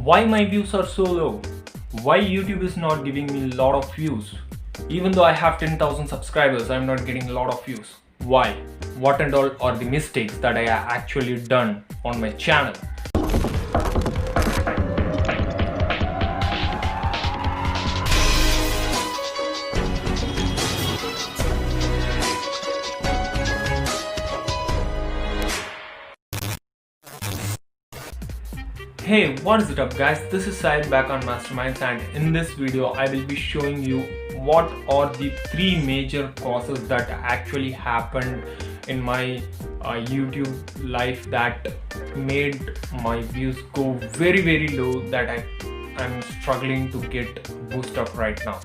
Why my views are so low? Why YouTube is not giving me a lot of views? Even though I have 10,000 subscribers, I'm not getting a lot of views. Why? What and all are the mistakes that I actually done on my channel? Hey, what is it up guys, this is Syed back on Masterminds, and in this video I will be showing you what are the three major causes that actually happened in my YouTube life that made my views go very low, that I'm struggling to get boost up right now.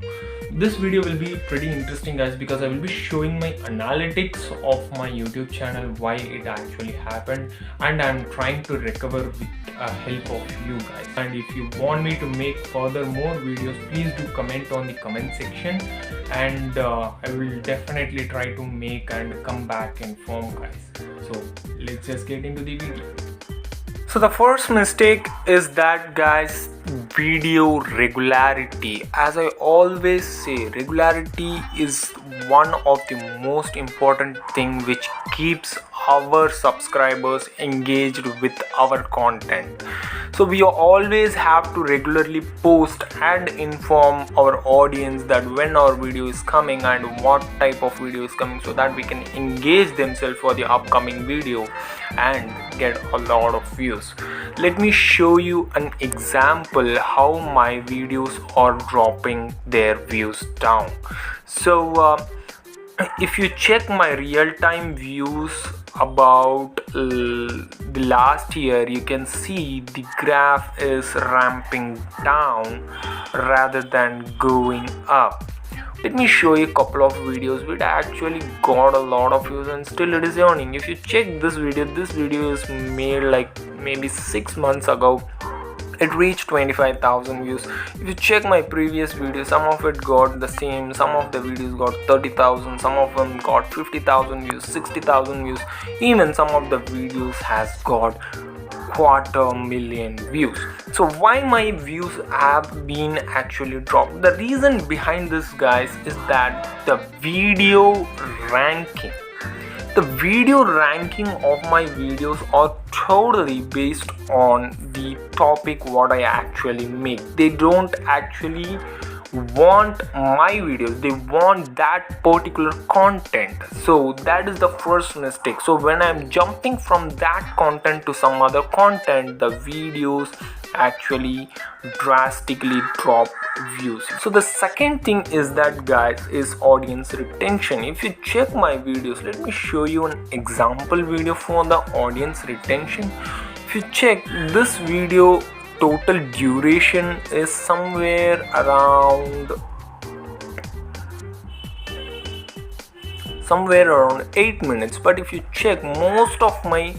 This video will be pretty interesting guys, because I will be showing my analytics of my YouTube channel, why it actually happened, and I'm trying to recover with help of you guys. And if you want me to make further more videos, please do comment on the comment section, and I will definitely try to make and come back in form guys. So let's just get into the video. So the first mistake is that guys, video regularity. As I always say, regularity is one of the most important thing which keeps our subscribers engaged with our content. So we always have to regularly post and inform our audience that when our video is coming and what type of video is coming, so that we can engage themselves for the upcoming video and get a lot of views. Let me show you an example how my videos are dropping their views down. So if you check my real-time views about the last year, you can see the graph is ramping down rather than going up. Let me show you a couple of videos which actually got a lot of views and still it is earning. If you check this video is made like maybe 6 months ago. It reached 25,000 views. If you check my previous videos, some of it got the same, some of the videos got 30,000, some of them got 50,000 views, 60,000 views, even some of the videos has got 250,000 views. So why my views have been actually dropped? The reason behind this guys is that the video ranking. The video ranking of my videos are totally based on the topic what I actually make. They don't actually want my videos, they want that particular content. So that is the first mistake. So when I'm jumping from that content to some other content, the videos actually drastically drop views. So the second thing is that guys is audience retention. If you check my videos, let me show you an example video for the audience retention. If you check this video, total duration is somewhere around 8 minutes, but if you check, most of my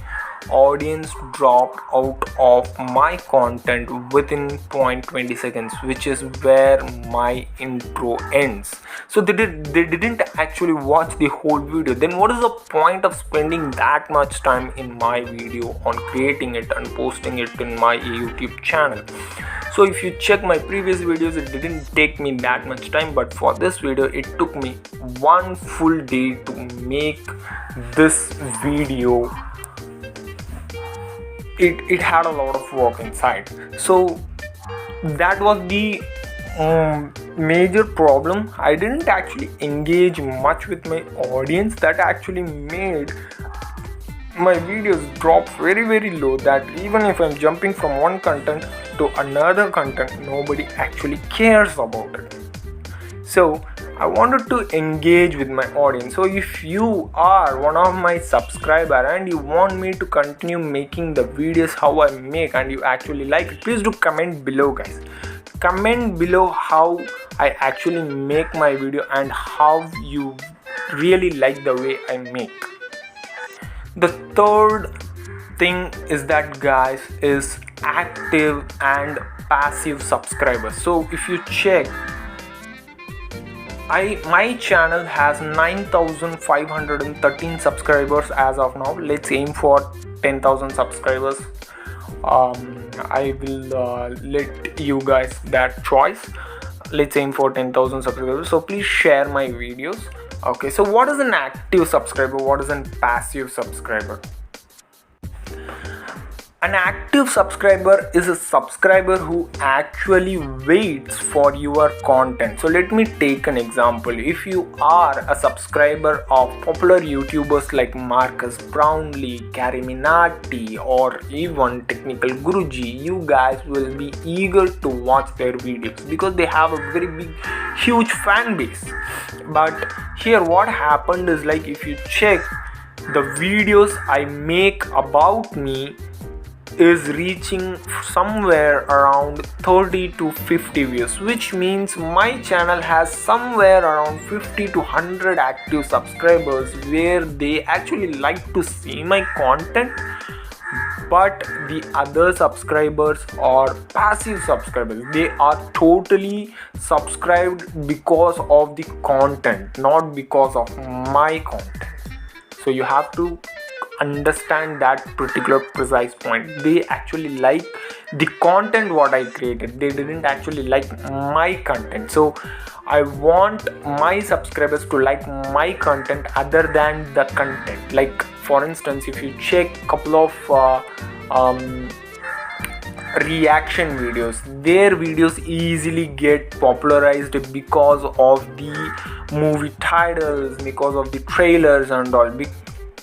audience dropped out of my content within 0.20 seconds, which is where my intro ends. So they didn't actually watch the whole video. Then what is the point of spending that much time in my video on creating it and posting it in my YouTube channel? So if you check my previous videos, it didn't take me that much time, but for this video it took me 1 full day to make this video. It had a lot of work inside. So that was the major problem. I didn't actually engage much with my audience. That actually made my videos drop very low, that even if I'm jumping from one content to another content, nobody actually cares about it. So I wanted to engage with my audience. So if you are one of my subscriber and you want me to continue making the videos how I make and you actually like it, please do comment below guys. Comment below how I actually make my video and how you really like the way I make. The third thing is that guys is active and passive subscribers. So if you check, my channel has 9,513 subscribers as of now. Let's aim for 10,000 subscribers I will let you guys that choice. Let's aim for 10,000 subscribers, so please share my videos. Okay, so what is an active subscriber, what is a passive subscriber? An active subscriber is a subscriber who actually waits for your content. So let me take an example. If you are a subscriber of popular YouTubers like Marcus Brownlee, Gary Minati, or even Technical Guruji, you guys will be eager to watch their videos because they have a very big, huge fan base. But here what happened is, like, if you check the videos I make about me is reaching somewhere around 30 to 50 views, which means my channel has somewhere around 50 to 100 active subscribers where they actually like to see my content. But the other subscribers are passive subscribers. They are totally subscribed because of the content, not because of my content. So you have to understand that particular precise point. They actually like the content what I created, they didn't actually like my content. So I want my subscribers to like my content other than the content. Like, for instance, if you check couple of reaction videos, their videos easily get popularized because of the movie titles, because of the trailers and all,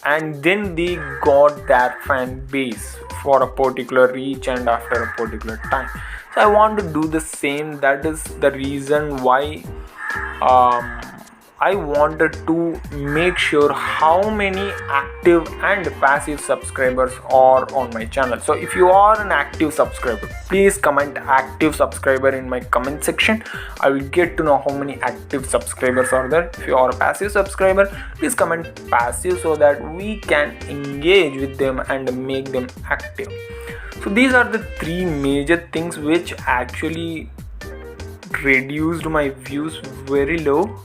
and then they got their fan base for a particular reach and after a particular time. So I want to do the same. That is the reason why I wanted to make sure how many active and passive subscribers are on my channel. So if you are an active subscriber, please comment active subscriber in my comment section. I will get to know how many active subscribers are there. If you are a passive subscriber, please comment passive so that we can engage with them and make them active. So these are the three major things which actually reduced my views very low.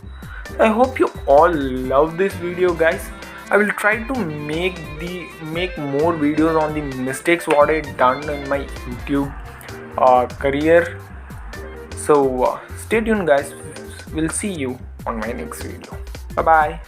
I hope you all love this video, guys. I will try to make more videos on the mistakes what I done in my YouTube career. So stay tuned, guys. We'll see you on my next video. Bye bye.